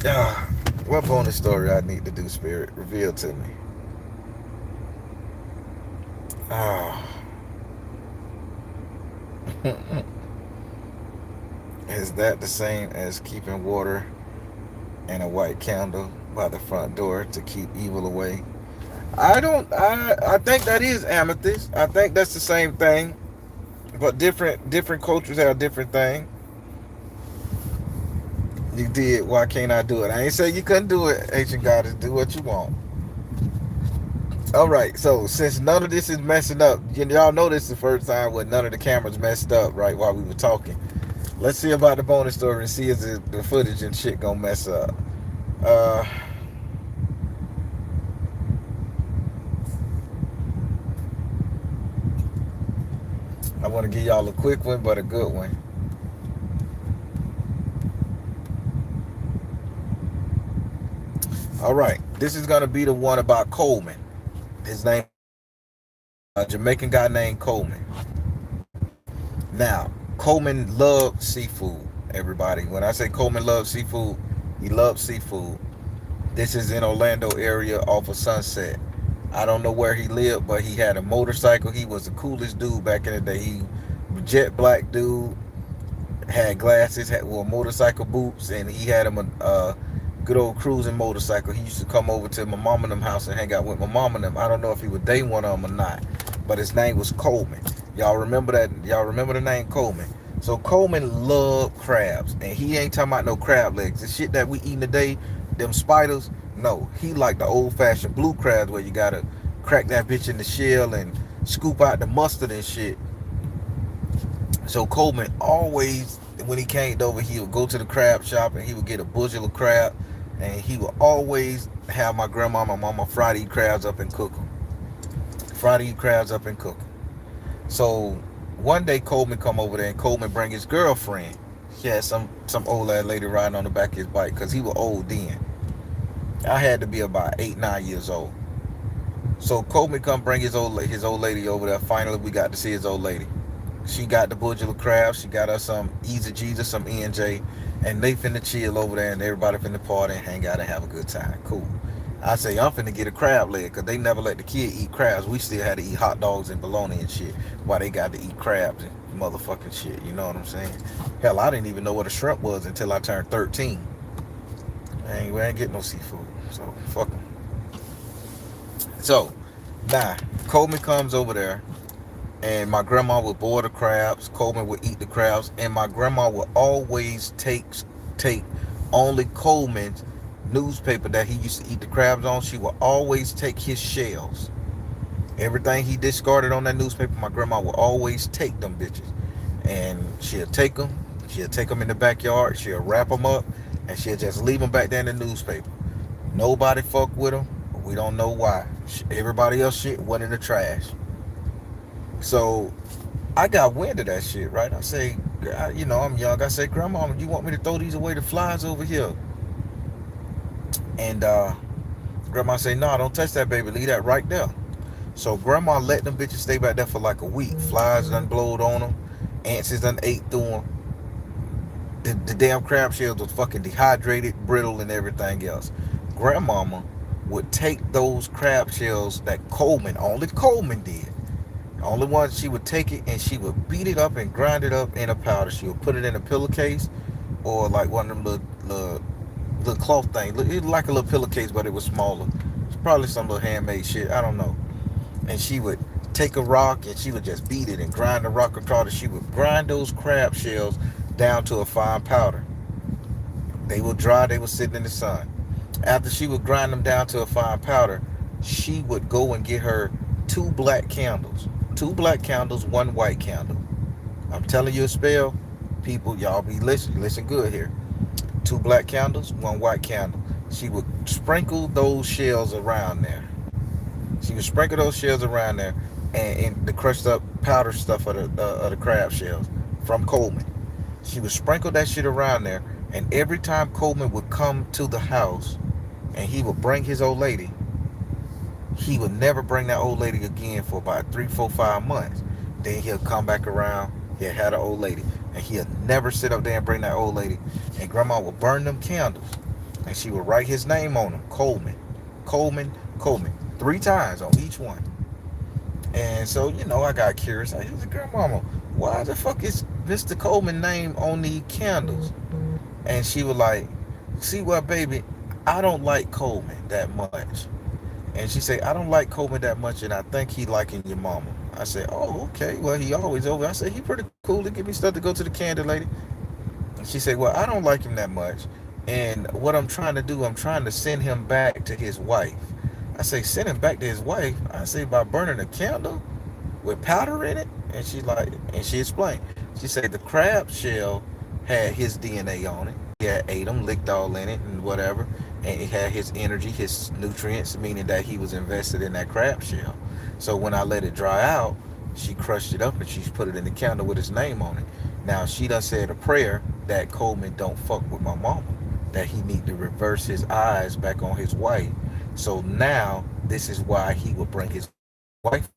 Uh, What bonus story I need to do, Spirit? Reveal to me. Ah, is that the same as keeping water and a white candle by the front door to keep evil away? I don't. I think that is amethyst. I think that's the same thing, but different cultures have different things. You did. Why can't I do it? I ain't say you couldn't do it. Ancient goddess, do what you want. All right. So since none of this is messing up, y'all know this is the first time when none of the cameras messed up, right? While we were talking. Let's see about the bonus story and see if the footage and shit gonna mess up. Uh, I want to give y'all a quick one, but a good one. All right. This is gonna be the one about Coleman. His name, a Jamaican guy named Coleman. Now, Coleman loved seafood. Everybody, when I say Coleman loves seafood, he loves seafood. This is in Orlando area off of Sunset. I don't know where he lived, but he had a motorcycle. He was the coolest dude back in the day. He jet black dude, had glasses, had wore motorcycle boots, and he had him a good old cruising motorcycle. He used to come over to my mom and them house and hang out with my mom and them. I don't know if he would date one of them or not, but his name was Coleman. Y'all remember that? Y'all remember the name Coleman? So Coleman loved crabs, and he ain't talking about no crab legs. The shit that we eating today, them spiders. No, he like the old-fashioned blue crabs where you gotta crack that bitch in the shell and scoop out the mustard and shit. So Coleman always, when he came over, he would go to the crab shop and he would get a bushel of crab, and he would always have my grandma, my mama fry these crabs up and cook them. Fry these crabs up and cook them. So one day Coleman come over there and Coleman bring his girlfriend. He had some old lady riding on the back of his bike because he was old then. I had to be about 8, 9 years old. So Coleman come bring his old lady over there. Finally, we got to see his old lady. She got the bushel of crabs. She got us some Easy Jesus, some E&J, and they finna chill over there, and everybody finna party and hang out and have a good time. Cool. I say I'm finna get a crab leg because they never let the kid eat crabs. We still had to eat hot dogs and bologna and shit while they got to eat crabs and motherfucking shit. You know what I'm saying? Hell, I didn't even know what a shrimp was until I turned 13. We ain't getting no seafood, so fuck them. So now Coleman comes over there, and my grandma would boil the crabs. Coleman would eat the crabs, and my grandma would always take only Coleman's newspaper that he used to eat the crabs on. She would always take his shells. Everything he discarded on that newspaper, my grandma would always take them bitches, and she'll take them. She'll take them in the backyard. She'll wrap them up, and she'll just leave them back there in the newspaper. Nobody fuck with them. We don't know why. Everybody else shit went in the trash. So I got wind of that shit, right? I say, I'm young. I say, Grandma, you want me to throw these away? The flies over here. And Grandma say, no, don't touch that, baby. Leave that right there. So Grandma let them bitches stay back there for like a week. Flies done blowed on them. Ants done ate through them. The damn crab shells was fucking dehydrated, brittle, and everything else. Grandmama would take those crab shells that only Coleman did. The only one, she would take it and she would beat it up and grind it up in a powder. She would put it in a pillowcase or like one of them little cloth things. It was like a little pillowcase, but it was smaller. It's probably some little handmade shit. I don't know. And she would take a rock and she would just beat it and grind the rock across it. She would grind those crab shells down to a fine powder. They were dry. They were sitting in the sun. After she would grind them down to a fine powder, she would go and get her 2 black candles. 2 black candles, 1 white candle. I'm telling you a spell. People, y'all be listening. Listen good here. 2 black candles, 1 white candle. She would sprinkle those shells around there. She would sprinkle those shells around there and the crushed up powder stuff of the crab shells from Coleman. She would sprinkle that shit around there, and every time Coleman would come to the house and he would bring his old lady, he would never bring that old lady again for about 3, 4, 5 months. Then he'll come back around, he'll have the old lady, and he'll never sit up there and bring that old lady. And Grandma would burn them candles, and she would write his name on them, Coleman, Coleman, Coleman, 3 times on each one. And so, I got curious. I said, Grandmama, why the fuck is Mr. Coleman name on these candles? And she was like, see what, baby, I don't like Coleman that much. And she said, I don't like Coleman that much, and I think he liking your mama. I said, oh, okay. Well, he always over. I said, he pretty cool. He give me stuff to go to the candle lady. And she said, well, I don't like him that much. And what I'm trying to do, I'm trying to send him back to his wife. I say, send him back to his wife? I say, by burning a candle with powder in it? And she explained. She said the crab shell had his DNA on it. He had ate them, licked all in it and whatever. And it had his energy, his nutrients, meaning that he was invested in that crab shell. So when I let it dry out, she crushed it up and she put it in the candle with his name on it. Now she done said a prayer that Coleman don't fuck with my mama, that he need to reverse his eyes back on his wife. So now this is why he would bring his wife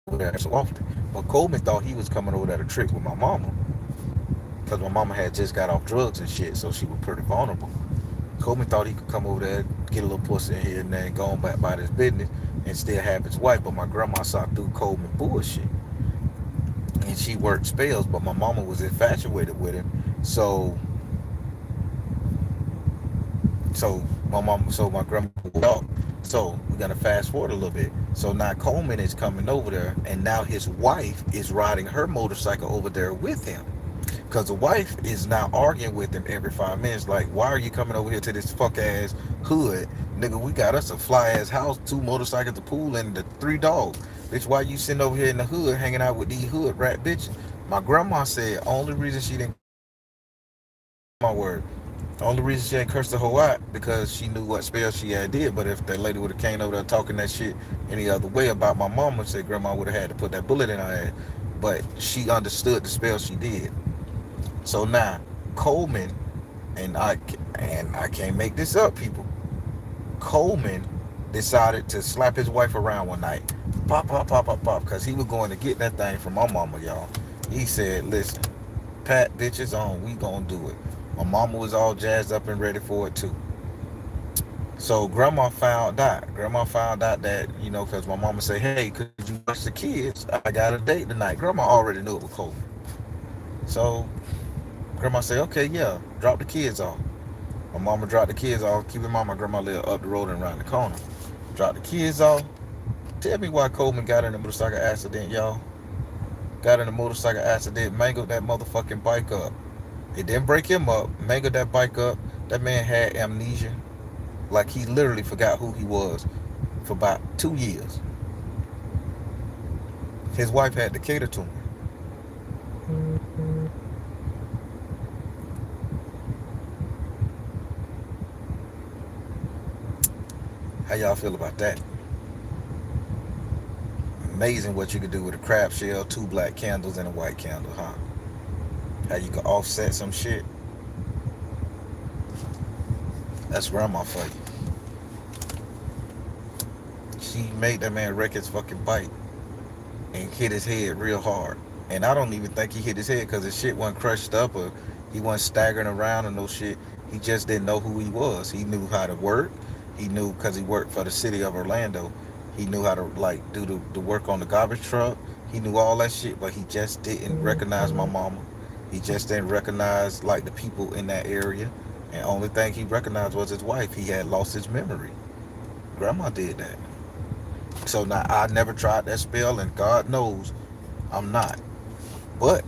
over there so often. But Coleman thought he was coming over there to trick with my mama, because my mama had just got off drugs and shit, so she was pretty vulnerable. Coleman thought he could come over there, get a little pussy in here and then go on back by his business and still have his wife. But my grandma saw through Coleman bullshit, and she worked spells. But my mama was infatuated with him, so so my grandma woke up. So we gotta fast forward a little bit. So now Coleman is coming over there, and now his wife is riding her motorcycle over there with him. Because the wife is now arguing with him every 5 minutes, like, why are you coming over here to this fuck ass hood? Nigga, we got us a fly ass house, 2 motorcycles, the pool, and the 3 dogs. Bitch, why you sitting over here in the hood hanging out with these hood rat bitches? My grandma said only reason she didn't, my word, only reason she ain't cursed the whole out because she knew what spell she had did. But if that lady would have came over there talking that shit any other way about my mama, said grandma would have had to put that bullet in her head. But she understood the spell she did. So now Coleman, and I can't make this up, people. Coleman decided to slap his wife around one night. Pop, pop, pop, pop, pop, because he was going to get that thing from my mama, y'all. He said, listen, pat bitches on, we gonna do it. My mama was all jazzed up and ready for it too. So grandma found out. Grandma found out that, because my mama said, hey, could you watch the kids? I got a date tonight. Grandma already knew it was Coleman. So grandma said, okay, yeah, drop the kids off. My mama dropped the kids off. Keep in mind, my grandma lived up the road and around the corner. Dropped the kids off. Tell me why Coleman got in a motorcycle accident, y'all. Got in a motorcycle accident, mangled that motherfucking bike up. It didn't break him up, mangled that bike up. That man had amnesia. Like he literally forgot who he was for about 2 years. His wife had to cater to him. How y'all feel about that? Amazing what you could do with a crab shell, 2 black candles, and a white candle, huh? How you can offset some shit. That's grandma for you. She made that man wreck his fucking bike and hit his head real hard. And I don't even think he hit his head because his shit wasn't crushed up or he wasn't staggering around or no shit. He just didn't know who he was. He knew how to work. He knew because he worked for the city of Orlando. He knew how to like do the work on the garbage truck. He knew all that shit, but he just didn't recognize my mama. He just didn't recognize like the people in that area. And only thing he recognized was his wife. He had lost his memory. Grandma did that. So now I never tried that spell, and God knows I'm not. But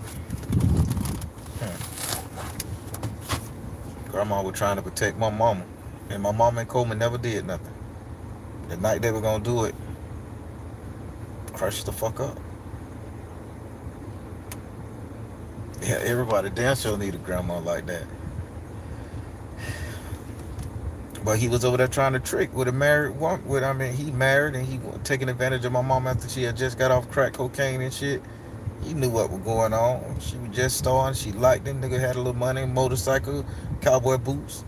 grandma was trying to protect my mama, and my mama and Coleman never did nothing. The night they were gonna do it, crushed the fuck up. Yeah, everybody damn sure need a grandma like that. But he was over there trying to trick with a married woman. He married and he was taking advantage of my mom after she had just got off crack cocaine and shit. He knew what was going on. She was just starting. She liked him. Nigga had a little money, motorcycle, cowboy boots.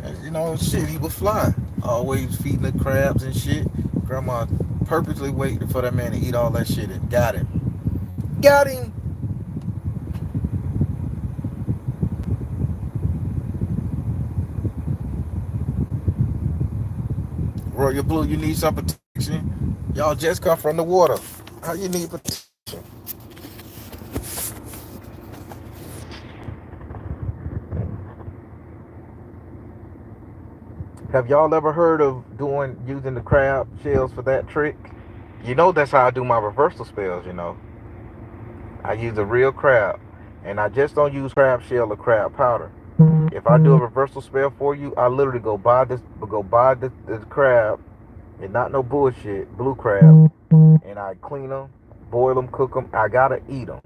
And, shit, he would fly. Always feeding the crabs and shit. Grandma purposely waited for that man to eat all that shit and got him. Got him! Royal Blue, you need some protection. Y'all just come from the water. How you need protection? Have y'all ever heard of using the crab shells for that trick? You know that's how I do my reversal spells. I use a real crab, and I just don't use crab shell or crab powder. If I do a reversal spell for you, I literally go buy the crab, and not no bullshit, blue crab, and I clean them, boil them, cook them. I gotta eat them.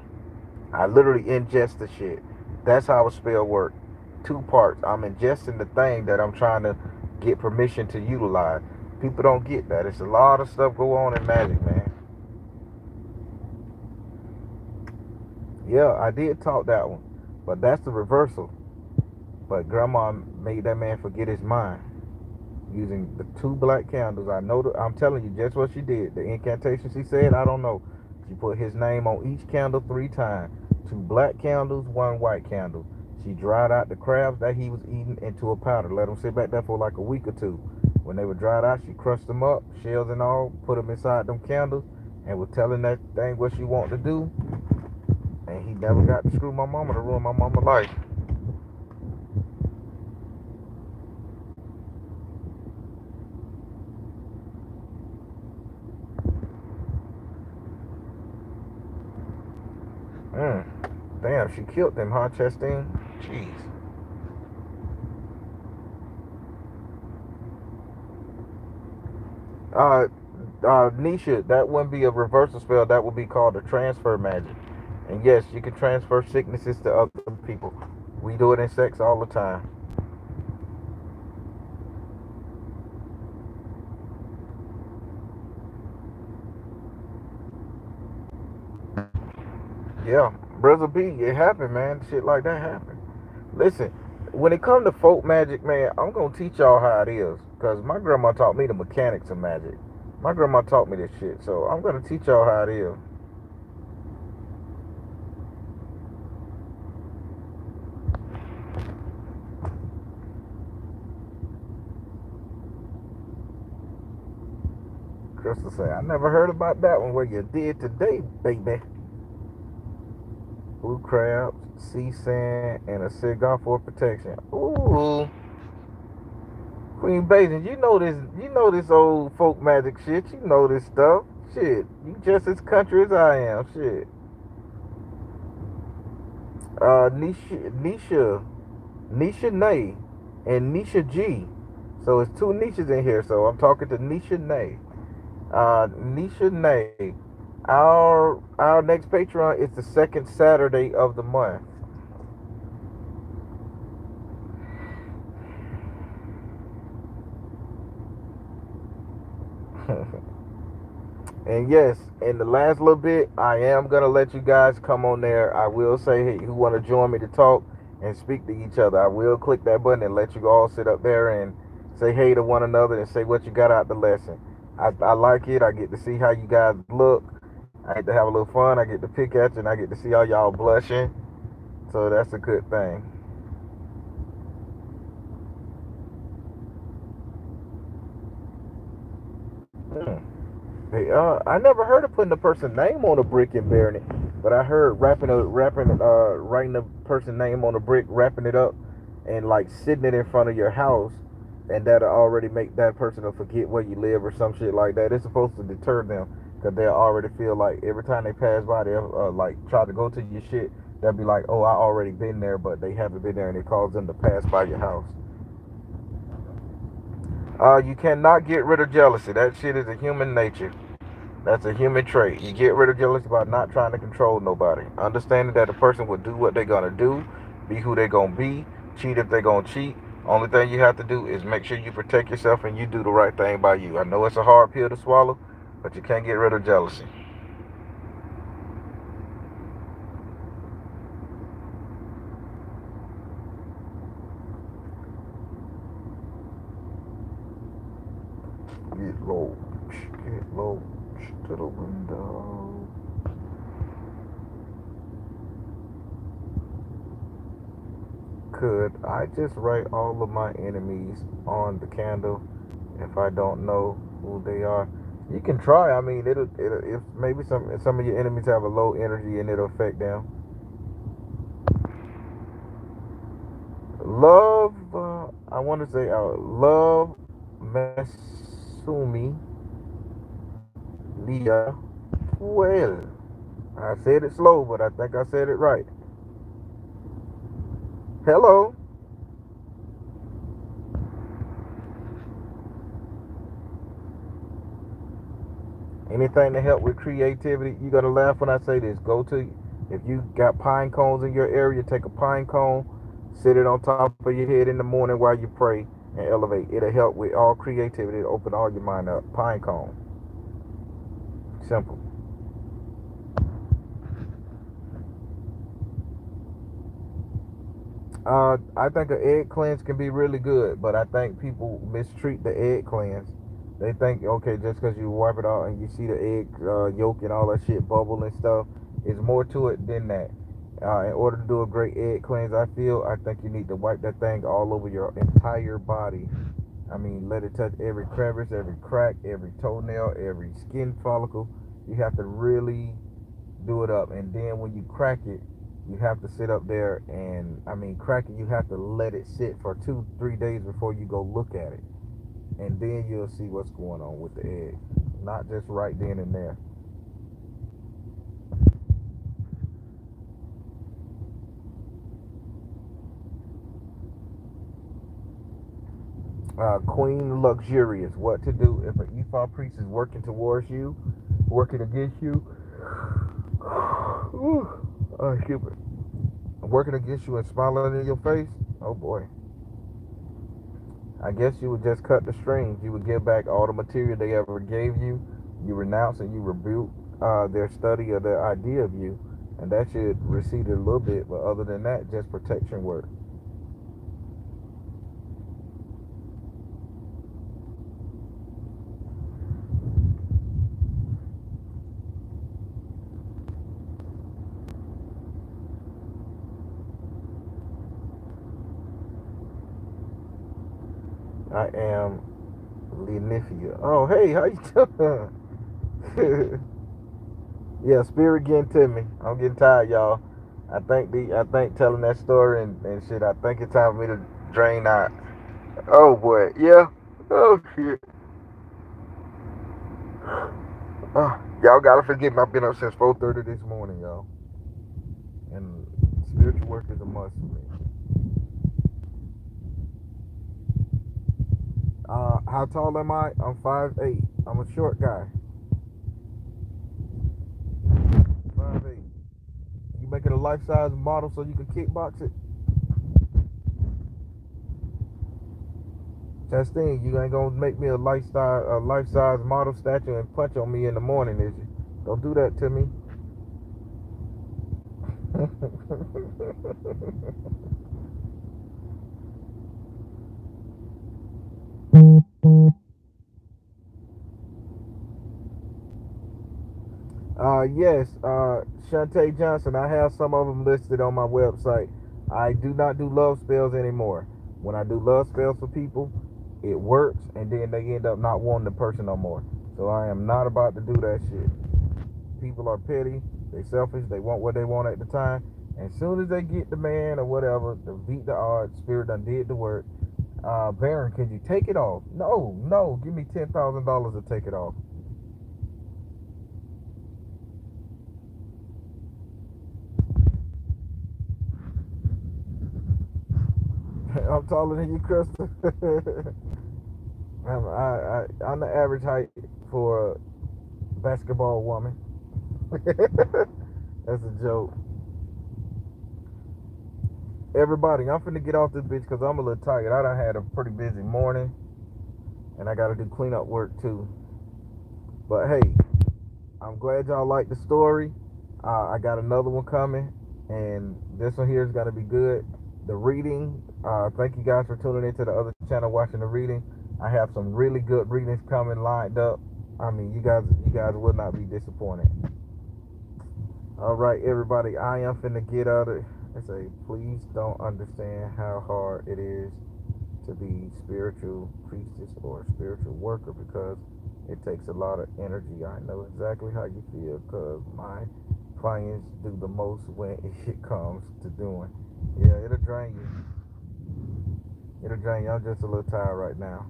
I literally ingest the shit. That's how a spell works. Two parts. I'm ingesting the thing that I'm trying to get permission to utilize. People don't get that. It's a lot of stuff go on in magic, man. Yeah, I did talk that one, but that's the reversal. But grandma made that man forget his mind using the two black candles. I know I'm telling you just what she did. The incantation she said, I don't know. She put his name on each candle 3 times. 2 black candles, 1 white candle. She dried out the crabs that he was eating into a powder. Let them sit back there for like a week or two. When they were dried out, she crushed them up, shells and all, put them inside them candles, and was telling that thing what she wanted to do. And he never got to screw my mama to ruin my mama's life. Mm. Damn, she killed them, huh, Chastain? Jeez. Uh, Nisha, that wouldn't be a reversal spell. That would be called a transfer magic. And yes, you can transfer sicknesses to other people. We do it in sex all the time. Yeah, brother B, it happened, man. Shit like that happened. Listen, when it comes to folk magic, man, I'm gonna teach y'all how it is. Cause my grandma taught me the mechanics of magic. My grandma taught me this shit, so I'm gonna teach y'all how it is. Crystal say, I never heard about that one. Where you did today, baby. Blue crabs, sea sand, and a cigar for protection. Ooh. Queen Basin, you know this old folk magic shit. You know this stuff. Shit. You just as country as I am. Shit. Nisha Nay, and Nisha G. So it's two Nishas in here. So I'm talking to Nisha Nay. Nisha Nay. Our next Patreon is the second Saturday of the month. And yes, in the last little bit, I am gonna let you guys come on there. I will say, hey, who want to join me to talk and speak to each other? I will click that button and let you all sit up there and say hey to one another and say what you got out the lesson. I like it. I get to see how you guys look. I get to have a little fun. I get to pick at you, and I get to see all y'all blushing. So that's a good thing. Hmm. Hey, I never heard of putting a person's name on a brick and burying it, but I heard writing a person's name on a brick, wrapping it up, and like sitting it in front of your house, and that'll already make that person to forget where you live or some shit like that. It's supposed to deter them because they'll already feel like every time they pass by, they'll like try to go to your shit. They'll be like, "Oh, I already been there," but they haven't been there, and it causes them to pass by your house. You cannot get rid of jealousy. That shit is a human nature. That's a human trait. You get rid of jealousy by not trying to control nobody. Understanding that a person will do what they're gonna do, be who they're gonna be, cheat if they're gonna cheat. Only thing you have to do is make sure you protect yourself and you do the right thing by you. I know it's a hard pill to swallow, but you can't get rid of jealousy. Get low, get low to the window. Could I just write all of my enemies on the candle if I don't know who they are. You can try. I mean, it'll if maybe some of your enemies have a low energy and it'll affect them. Love, I want to say love Mesumi Lia. Well, I said it slow, but I think I said it right. Hello. Anything to help with creativity, you gotta laugh when I say this. If you got pine cones in your area, take a pine cone, sit it on top of your head in the morning while you pray, and elevate. It'll help with all creativity. It'll open all your mind up. Pine cone. Simple. I think an egg cleanse can be really good, but I think people mistreat the egg cleanse. They think, okay, just because you wipe it out and you see the egg yolk and all that shit bubble and stuff, it's more to it than that. In order to do a great egg cleanse, I think you need to wipe that thing all over your entire body. I mean, let it touch every crevice, every crack, every toenail, every skin follicle. You have to really do it up, and then when you crack it, you have to sit up there and crack it. You have to let it sit for 2 3 days before you go look at it, and then you'll see what's going on with the egg, not just right then and there. Queen Luxurious, what to do if an Ephah priest is working towards you, working against you. Ooh, excuse me. Working against you and smiling in your face. Oh boy. I guess you would just cut the strings. You would give back all the material they ever gave you. You renounce and you rebuke their study or their idea of you, and that should recede a little bit. But other than that, just protection work. I am Lenifia. Oh, hey, how you doing? Yeah, spirit getting to me. I'm getting tired, y'all. I think telling that story and shit. I think it's time for me to drain out. Oh boy, yeah. Oh shit. Y'all gotta forgive me. I've been up since 4:30 this morning, y'all. And spiritual work is a must for me. How tall am I? I'm 5'8". I'm a short guy. 5'8". You making a life size model so you can kickbox it? Chastain, you ain't gonna make me a life size model statue and punch on me in the morning, is you? Don't do that to me. Yes, Shantae Johnson. I have some of them listed on my website. I do not do love spells anymore. When I do love spells for people, it works, and then they end up not wanting the person no more. So I am not about to do that shit. People are petty, they selfish, they want what they want at the time. And as soon as they get the man or whatever, to beat the odds, spirit done did the work. Baron, can you take it off? No, no, give me $10,000 to take it off. I'm taller than you, Crystal. I'm the average height for a basketball woman. That's a joke. Everybody, I'm finna get off this bitch because I'm a little tired. I done had a pretty busy morning, and I gotta do cleanup work too. But hey, I'm glad y'all liked the story. I got another one coming, and this one here is gonna be good. The reading. Thank you guys for tuning into the other channel watching the reading. I have some really good readings coming lined up. I mean, you guys will not be disappointed. All right, everybody. I am finna get out of. I say, please don't understand how hard it is to be spiritual priestess or spiritual worker because it takes a lot of energy. I know exactly how you feel because my clients do the most when it comes to doing. Yeah, it'll drain you. It'll drain you. I'm just a little tired right now.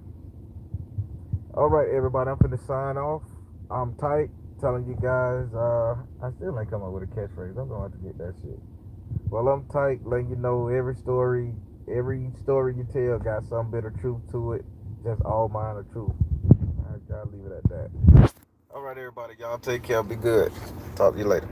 All right, everybody, I'm finna sign off. I'm tight, telling you guys. I still ain't come up with a catchphrase. I'm gonna have to get that shit. Well, I'm tight, letting you know every story you tell got some bit of truth to it. Just all mine are truth. I gotta leave it at that. All right, everybody, y'all take care. Be good. Talk to you later.